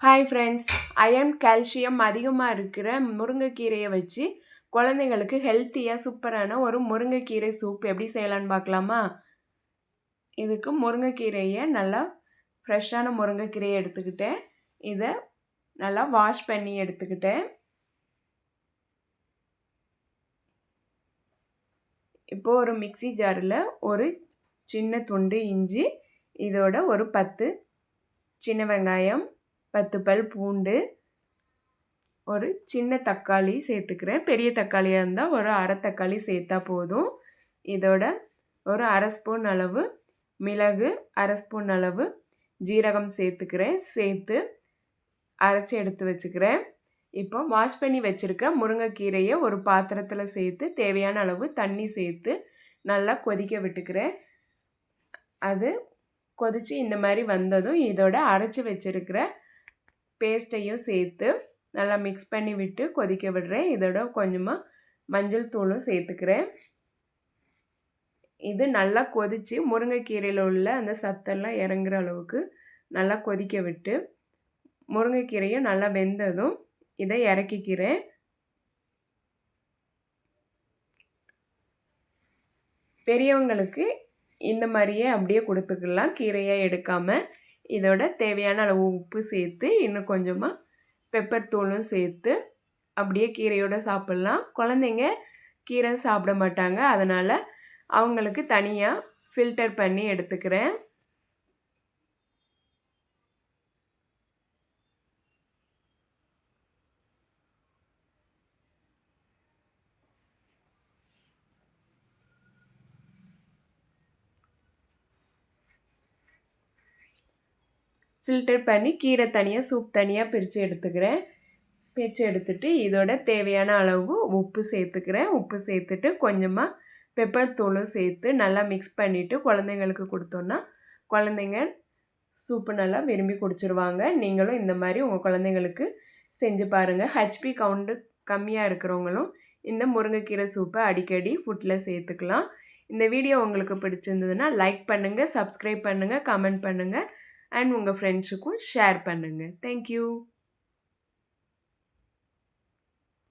Hi friends, iron calcium அதிகமாக இருக்கிற முருங்கைக்கீரையை வச்சு குழந்தைங்களுக்கு ஹெல்த்தியாக சூப்பரான ஒரு முருங்கைக்கீரை சூப் எப்படி செய்யலான்னு பார்க்கலாமா? இதுக்கு முருங்கைக்கீரையை நல்லா ஃப்ரெஷ்ஷான முருங்கைக்கீரையை எடுத்துக்கிட்டேன். இதை நல்லா வாஷ் பண்ணி எடுத்துக்கிட்டேன். இப்போது ஒரு மிக்ஸி ஜாரில் ஒரு சின்ன துண்டு இஞ்சி, இதோட ஒரு 10 சின்ன வெங்காயம், 10 பல் பூண்டு, ஒரு சின்ன தக்காளி சேர்த்துக்கிறேன். பெரிய தக்காளியாக இருந்தால் ஒரு அரை தக்காளி சேர்த்தா போதும். இதோட ஒரு அரை ஸ்பூன் அளவு மிளகு, அரை ஸ்பூன் அளவு ஜீரகம் சேர்த்துக்கிறேன். சேர்த்து அரைச்சி எடுத்து வச்சுக்கிறேன். இப்போ வாஷ் பண்ணி வச்சுருக்க முருங்கைக்கீரையை ஒரு பாத்திரத்தில் சேர்த்து தேவையான அளவு தண்ணி சேர்த்து நல்லா கொதிக்க விட்டுக்கிறேன். அது கொதித்து இந்த மாதிரி வந்ததும் இதோட அரைச்சி வச்சுருக்கிற பேஸ்ட்டையும் சேர்த்து நல்லா மிக்ஸ் பண்ணி விட்டு கொதிக்க விடுறேன். இதோட கொஞ்சமாக மஞ்சள் தூளும் சேர்த்துக்கிறேன். இது நல்லா கொதித்து முருங்கைக்கீரையில் உள்ள அந்த சத்தெல்லாம் இறங்குற அளவுக்கு நல்லா கொதிக்க விட்டு முருங்கைக்கீரையும் நல்லா வெந்ததும் இதை இறக்கிக்கிறேன். பெரியவங்களுக்கு இந்த மாதிரியே அப்படியே கொடுத்துக்கலாம், கீரையாக எடுக்காமல். இதோட தேவையான அளவு உப்பு சேர்த்து இன்னும் கொஞ்சமாக பெப்பர் தூளும் சேர்த்து அப்படியே கீரையோடு சாப்பிட்லாம். குழந்தைங்க கீரை சாப்பிட மாட்டாங்க, அதனால் அவங்களுக்கு தனியாக ஃபில்டர் பண்ணி எடுத்துக்கிறேன். ஃபில்டர் பண்ணி கீரை தனியாக சூப் தனியாக பிரித்து எடுத்துக்கிறேன். பிரித்து எடுத்துகிட்டு இதோட தேவையான அளவு உப்பு சேர்த்துக்கிறேன். உப்பு சேர்த்துட்டு கொஞ்சமாக பெப்பர் தூளும் சேர்த்து நல்லா மிக்ஸ் பண்ணிவிட்டு குழந்தைங்களுக்கு கொடுத்தோன்னா குழந்தைங்க சூப்பு நல்லா விரும்பி குடிச்சிருவாங்க. நீங்களும் இந்த மாதிரி உங்கள் குழந்தைங்களுக்கு செஞ்சு பாருங்கள். ஹெச்பி கவுண்ட்டு கம்மியாக இருக்கிறவங்களும் இந்த முருங்கைக்கீரை சூப்பை அடிக்கடி ஃபுட்டில் சேர்த்துக்கலாம். இந்த வீடியோ உங்களுக்கு பிடிச்சிருந்ததுன்னா லைக் பண்ணுங்கள், சப்ஸ்கிரைப் பண்ணுங்கள், கமெண்ட் பண்ணுங்கள் அண்ட் உங்கள் ஃப்ரெண்ட்ஸுக்கும் ஷேர் பண்ணுங்கள். தேங்க்யூ.